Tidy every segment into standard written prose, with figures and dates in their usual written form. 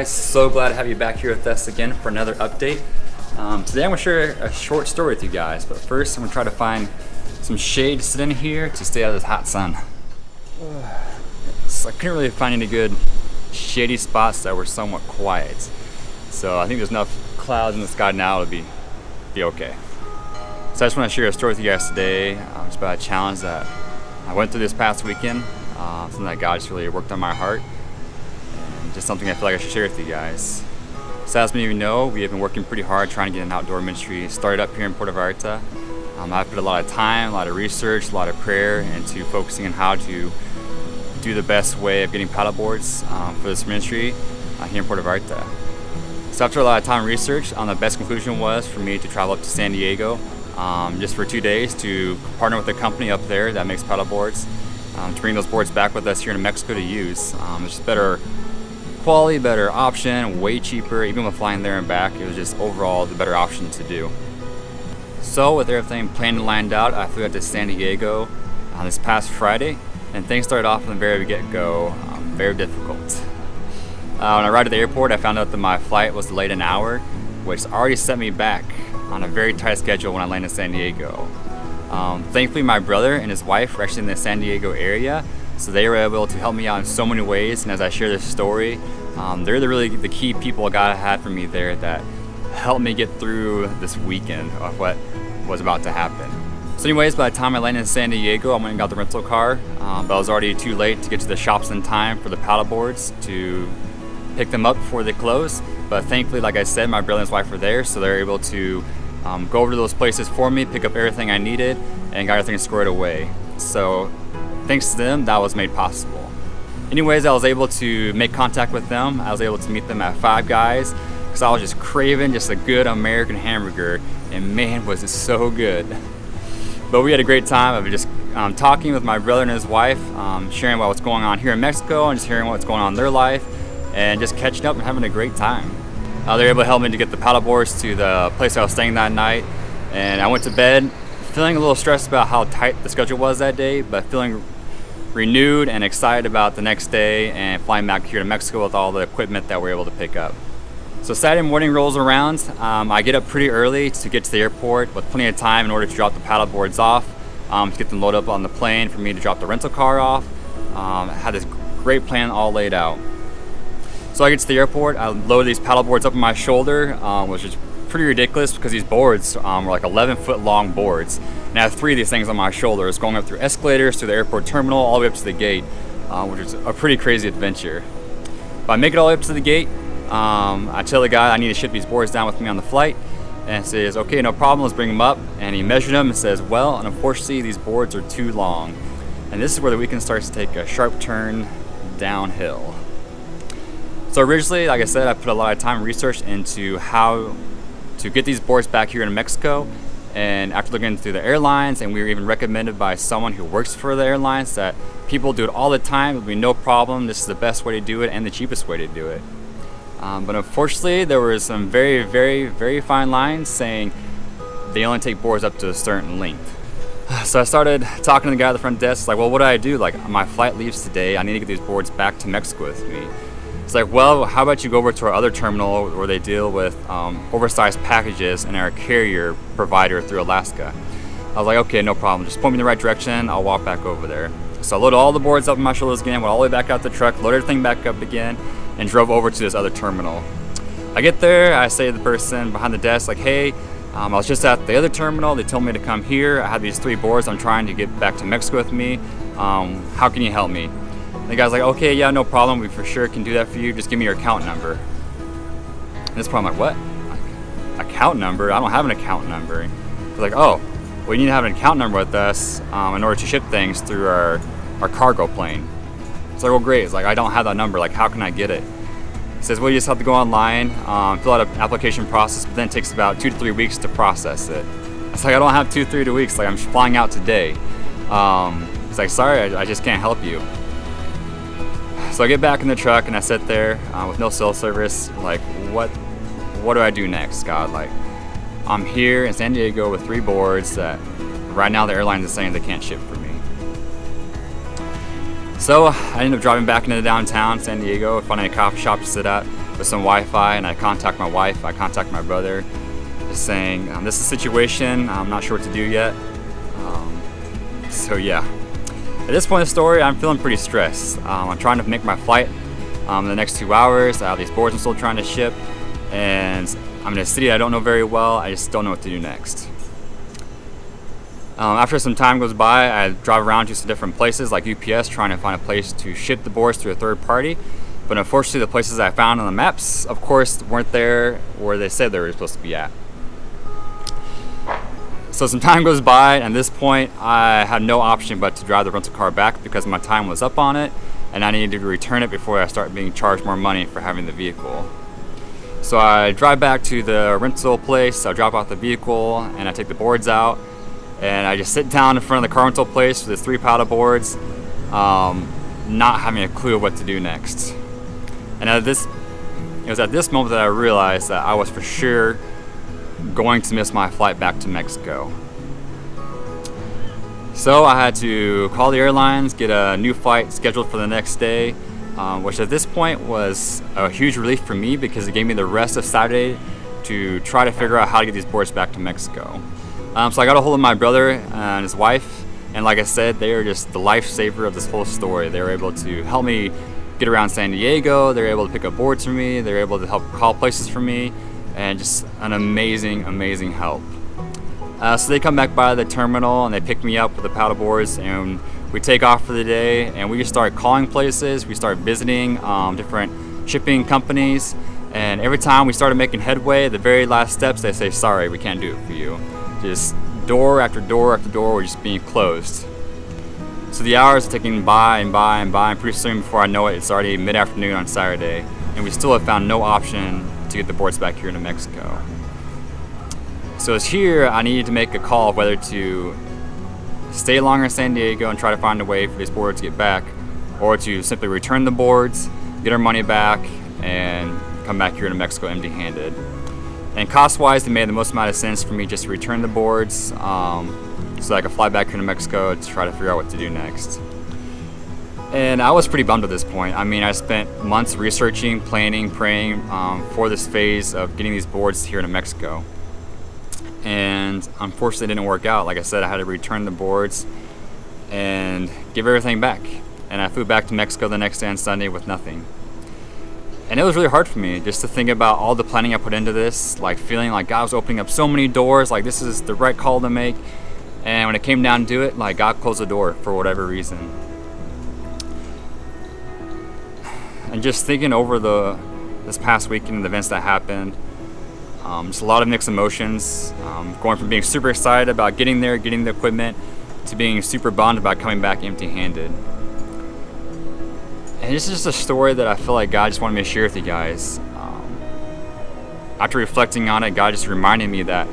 guys, so glad to have you back here with us again for another update. Today I'm going to share a short story with you guys, but first I'm going to try to find some shade to sit in here to stay out of this hot sun. So I couldn't really find any good shady spots that were somewhat quiet. So I think there's enough clouds in the sky now to be okay. So I just want to share a story with you guys today. It's about a challenge that I went through this past weekend. Something that God just really worked on my heart. And just something I feel like I should share with you guys. So as many of you know, we have been working pretty hard trying to get an outdoor ministry started up here in Puerto Vallarta. I've put a lot of time, a lot of research, a lot of prayer into focusing on how to do the best way of getting paddleboards for this ministry here in Puerto Vallarta. So after a lot of time and research, the best conclusion was for me to travel up to San Diego just for 2 days to partner with a company up there that makes paddleboards to bring those boards back with us here in Mexico to use. It's just better quality, better option, way cheaper. Even with flying there and back, it was just overall the better option to do. So with everything planned and lined out, I flew out to San Diego this past Friday, and things started off from the very get-go very difficult. When I arrived at the airport, I found out that my flight was delayed an hour, which already set me back on a very tight schedule when I landed in San Diego. Thankfully, my brother and his wife were actually in the San Diego area, so they were able to help me out in so many ways. And as I share this story, they're really the key people God had for me there that helped me get through this weekend of what was about to happen. So anyways, by the time I landed in San Diego, I went and got the rental car, but I was already too late to get to the shops in time for the paddleboards to pick them up before they close. But thankfully, like I said, my brother and his wife were there, so they were able to go over to those places for me, pick up everything I needed, and got everything squared away. So thanks to them, that was made possible. Anyways, I was able to make contact with them. I was able to meet them at Five Guys because I was just craving just a good American hamburger, and man, was it so good. But we had a great time of just talking with my brother and his wife, sharing about what's going on here in Mexico and just hearing what's going on in their life, and just catching up and having a great time. They were able to help me to get the paddleboards to the place I was staying that night, and I went to bed feeling a little stressed about how tight the schedule was that day, but feeling renewed and excited about the next day and flying back here to Mexico with all the equipment that we're able to pick up. So Saturday morning rolls around. I get up pretty early to get to the airport with plenty of time in order to drop the paddleboards off, to get them loaded up on the plane for me to drop the rental car off. I had this great plan all laid out. So I get to the airport, I load these paddleboards up on my shoulder, which is pretty ridiculous because these boards were like 11-foot long boards. And I have 3 of these things on my shoulders, going up through escalators to the airport terminal, all the way up to the gate, which is a pretty crazy adventure. But I make it all the way up to the gate. I tell the guy I need to ship these boards down with me on the flight, and he says, okay, no problem, let's bring them up. And he measured them and says, well, and unfortunately these boards are too long. And this is where the weekend starts to take a sharp turn downhill. So originally, like I said, I put a lot of time and research into how to get these boards back here in Mexico. And after looking through the airlines, and we were even recommended by someone who works for the airlines that people do it all the time, it'll be no problem, this is the best way to do it and the cheapest way to do it. But unfortunately, there were some very, very, very fine lines saying they only take boards up to a certain length. So I started talking to the guy at the front desk, like, well, what do I do? Like, my flight leaves today, I need to get these boards back to Mexico with me. It's like, well, how about you go over to our other terminal where they deal with oversized packages and our carrier provider through Alaska. I was like, okay, no problem. Just point me in the right direction. I'll walk back over there. So I loaded all the boards up on my shoulders again, went all the way back out the truck, loaded everything back up again, and drove over to this other terminal. I get there, I say to the person behind the desk, like, hey, I was just at the other terminal. They told me to come here. I have these 3 boards I'm trying to get back to Mexico with me. How can you help me? The guy's like, okay, yeah, no problem. We for sure can do that for you. Just give me your account number. And this point, I'm like, what? Like, account number? I don't have an account number. He's like, oh, well, you need to have an account number with us in order to ship things through our cargo plane. It's like, well, great. It's like, I don't have that number. Like, how can I get it? He says, well, you just have to go online, fill out an application process, but then it takes about 2 to 3 weeks to process it. It's like, I don't have 2 to 3 weeks. Like, I'm flying out today. He's like, sorry, I just can't help you. So I get back in the truck and I sit there with no cell service. Like, what do I do next, God? Like, I'm here in San Diego with 3 boards that right now the airlines are saying they can't ship for me. So I ended up driving back into downtown San Diego, finding a coffee shop to sit at. with some Wi-Fi, and I contact my wife, I contact my brother, just saying, this is a situation, I'm not sure what to do yet. So yeah, at this point in the story, I'm feeling pretty stressed. I'm trying to make my flight in the next 2 hours. I have these boards I'm still trying to ship, and I'm in a city I don't know very well. I just don't know what to do next. After some time goes by, I drive around to some different places like UPS, trying to find a place to ship the boards through a third party. But unfortunately, the places I found on the maps, of course, weren't there where they said they were supposed to be at. So some time goes by, and at this point, I had no option but to drive the rental car back because my time was up on it, and I needed to return it before I start being charged more money for having the vehicle. So I drive back to the rental place, I drop off the vehicle, and I take the boards out, and I just sit down in front of the car rental place with the 3 paddle boards, not having a clue what to do next. And it was at this moment that I realized that I was for sure going to miss my flight back to Mexico. So I had to call the airlines, get a new flight scheduled for the next day, which at this point was a huge relief for me because it gave me the rest of Saturday to try to figure out how to get these boards back to Mexico. So I got a hold of my brother and his wife, and like I said, they are just the lifesaver of this whole story. They were able to help me get around San Diego, they were able to pick up boards for me, they were able to help call places for me, and just an amazing, amazing help. So they come back by the terminal and they pick me up with the paddle boards, and we take off for the day, and we just start calling places, we start visiting different shipping companies, and every time we started making headway, the very last steps, they say, sorry, we can't do it for you. Just door after door after door were just being closed. So the hours are ticking by and by and by, and pretty soon before I know it, it's already mid-afternoon on Saturday, and we still have found no option to get the boards back here to Mexico. So it's here I needed to make a call of whether to stay longer in San Diego and try to find a way for these boards to get back, or to simply return the boards, get our money back, and come back here to Mexico empty-handed. And cost-wise, it made the most amount of sense for me just to return the boards so that I could fly back here to Mexico to try to figure out what to do next. And I was pretty bummed at this point. I mean, I spent months researching, planning, praying for this phase of getting these boards here to Mexico. And unfortunately, it didn't work out. Like I said, I had to return the boards and give everything back. And I flew back to Mexico the next day on Sunday with nothing. And it was really hard for me just to think about all the planning I put into this, like feeling like God was opening up so many doors, like this is the right call to make. And when it came down to it, like God closed the door for whatever reason. And just thinking over this past weekend and the events that happened, just a lot of mixed emotions, going from being super excited about getting there, getting the equipment, to being super bummed about coming back empty-handed. And this is just a story that I feel like God just wanted me to share with you guys. After reflecting on it, God just reminded me that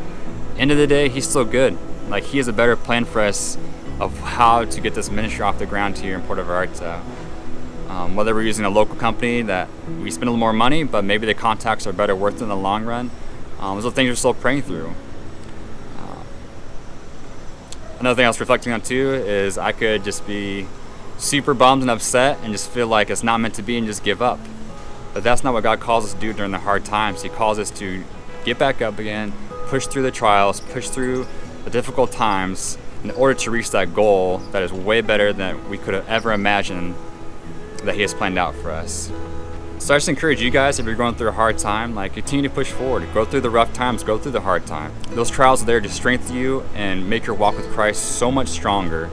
end of the day, He's still good. Like He has a better plan for us of how to get this ministry off the ground here in Puerto Vallarta. Whether we're using a local company that we spend a little more money, but maybe the contacts are better worth it in the long run. Those are things we're still praying through. Another thing I was reflecting on too is I could just be super bummed and upset and just feel like it's not meant to be and just give up. But that's not what God calls us to do during the hard times. He calls us to get back up again, push through the trials, push through the difficult times in order to reach that goal that is way better than we could have ever imagined that He has planned out for us. So I just encourage you guys, if you're going through a hard time, like continue to push forward, go through the rough times, go through the hard time. Those trials are there to strengthen you and make your walk with Christ so much stronger.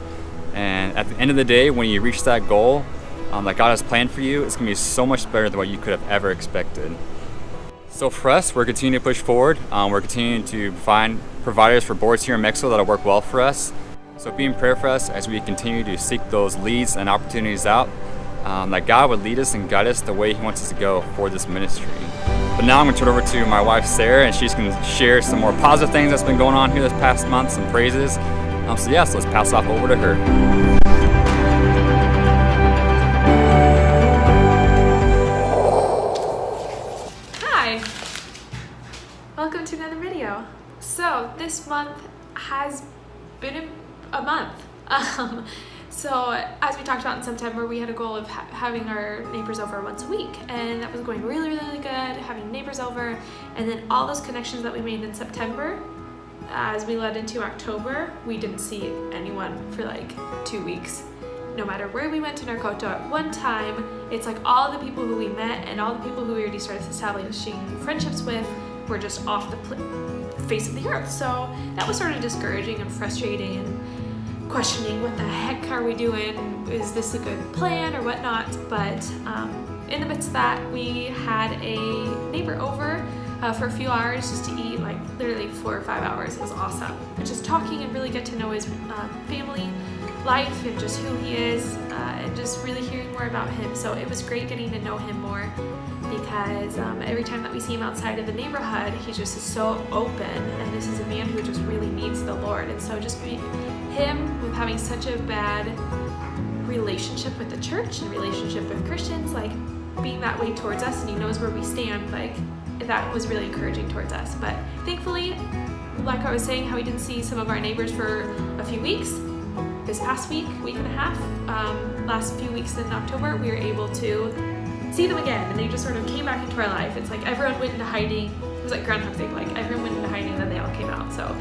And at the end of the day, when you reach that goal that God has planned for you, it's going to be so much better than what you could have ever expected. So for us, we're continuing to push forward. We're continuing to find providers for boards here in Mexico that'll work well for us. So be in prayer for us as we continue to seek those leads and opportunities out, that God would lead us and guide us the way He wants us to go for this ministry. But now I'm going to turn it over to my wife, Sarah, and she's going to share some more positive things that's been going on here this past month, some praises. So let's pass off over to her. Hi! Welcome to another video. So this month has been a month. So as we talked about in September, we had a goal of having our neighbors over once a week, and that was going really, really good, having neighbors over. And then all those connections that we made in September, as we led into October, we didn't see anyone for like 2 weeks. No matter where we went in Narcoto at one time, it's like all the people who we met and all the people who we already started establishing friendships with were just off the face of the earth. So that was sort of discouraging and frustrating and questioning, what the heck are we doing? Is this a good plan or whatnot? But in the midst of that, we had a neighbor over for a few hours just to eat, like literally 4 or 5 hours. It was awesome. And just talking and really get to know his family life and just who he is, and just really hearing more about him. So it was great getting to know him more, because every time that we see him outside of the neighborhood, he just is so open, and this is a man who just really needs the Lord. And so just him with having such a bad relationship with the church and relationship with Christians, like being that way towards us, and he knows where we stand, like that was really encouraging towards us. But thankfully, like I was saying, how we didn't see some of our neighbors for a few weeks, this past week and a half, last few weeks in October, we were able to see them again, and they just sort of came back into our life. It's like everyone went into hiding. It was like Groundhog Day, like everyone went into hiding and then they all came out. So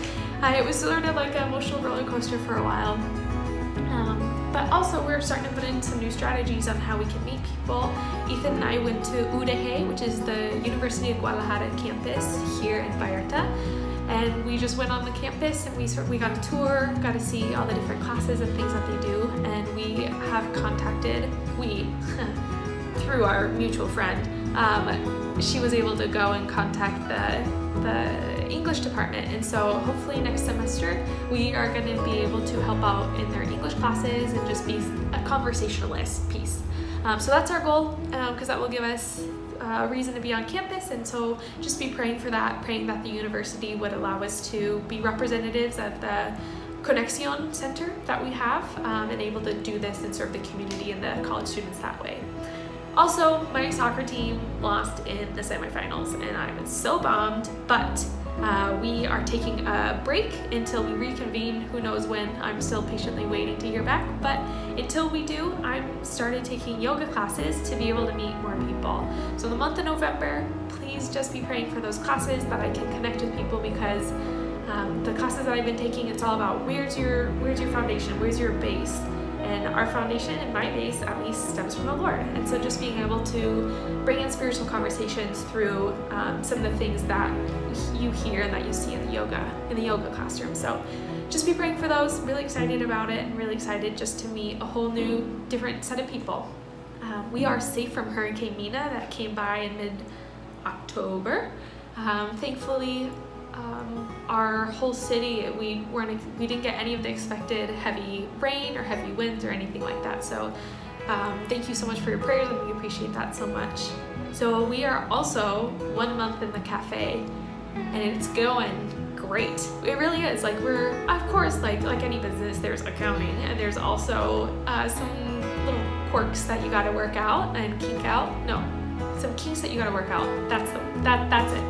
it was sort of like an emotional roller coaster for a while. But also we're starting to put in some new strategies on how we can meet people. Ethan and I went to UDG, which is the University of Guadalajara campus here in Vallarta. And we just went on the campus and we got a tour, got to see all the different classes and things that they do. And we have contacted, through our mutual friend, she was able to go and contact the English department. And so hopefully next semester we are going to be able to help out in their English classes and just be a conversationalist piece. So that's our goal, because that will give us a reason to be on campus. And so just be praying for that, praying that the university would allow us to be representatives of the Conexión Center that we have, and able to do this and serve the community and the college students that way. Also, my soccer team lost in the semifinals, and I was so bummed, but we are taking a break until we reconvene. Who knows when? I'm still patiently waiting to hear back, but until we do, I'm started taking yoga classes to be able to meet more people. So the month of November, please just be praying for those classes, that I can connect with people, because the classes that I've been taking, it's all about where's your foundation, where's your base. And our foundation, and my base at least, stems from the Lord. And so just being able to bring in spiritual conversations through some of the things that you hear and that you see in the yoga classroom. So just be praying for those. Really excited about it, and really excited just to meet a whole new, different set of people. We are safe from Hurricane Mina that came by in mid-October. Thankfully, our whole city, we didn't get any of the expected heavy rain or heavy winds or anything like that. So thank you so much for your prayers, and we appreciate that so much. So we are also 1 month in the cafe, and it's going great. It really is. Like, we're, of course, like any business, there's accounting, and there's also some little quirks that you got to work out and kink out. No, some kinks that you got to work out. That's it.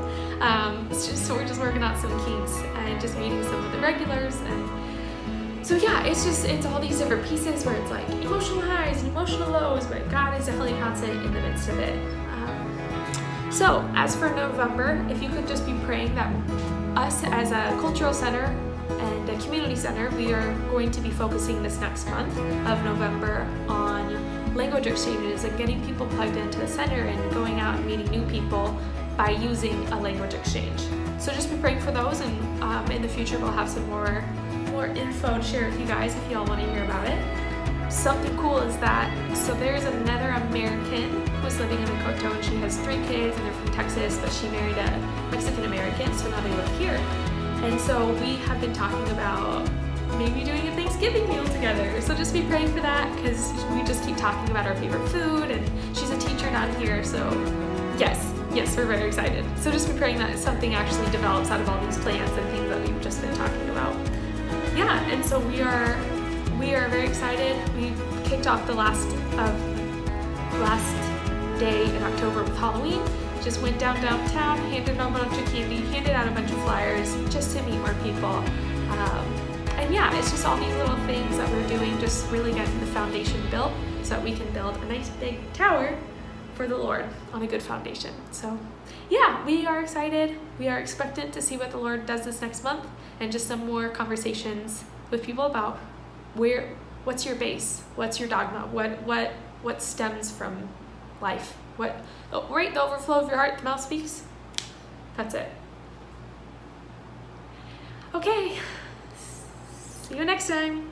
So we're just working out some kinks and just meeting some of the regulars. And so yeah, it's all these different pieces where it's like emotional highs and emotional lows, but God is definitely constant in the midst of it. So as for November, if you could just be praying that us as a cultural center and a community center, we are going to be focusing this next month of November on language exchanges and getting people plugged into the center and going out and meeting new people by using a language exchange. So just be praying for those, and in the future we'll have some more info to share with you guys if y'all want to hear about it. Something cool is that, so there's another American who's living in Makoto, and she has 3 kids, and they're from Texas, but she married a Mexican American, so now they live here. And so we have been talking about maybe doing a Thanksgiving meal together. So just be praying for that, because we just keep talking about our favorite food, and she's a teacher down here, so yes, we're very excited. So just be praying that something actually develops out of all these plans and things that we've just been talking about. Yeah, and so we are very excited. We kicked off the last day in October with Halloween. Just went downtown, handed out a bunch of candy, handed out a bunch of flyers just to meet more people. And yeah, it's just all these little things that we're doing, just really getting the foundation built so that we can build a nice big tower for the Lord on a good foundation. So yeah, we are excited. We are expectant to see what the Lord does this next month, and just some more conversations with people about what's your base, what's your dogma, what stems from life, the overflow of your heart, the mouth speaks. That's it. Okay, see you next time.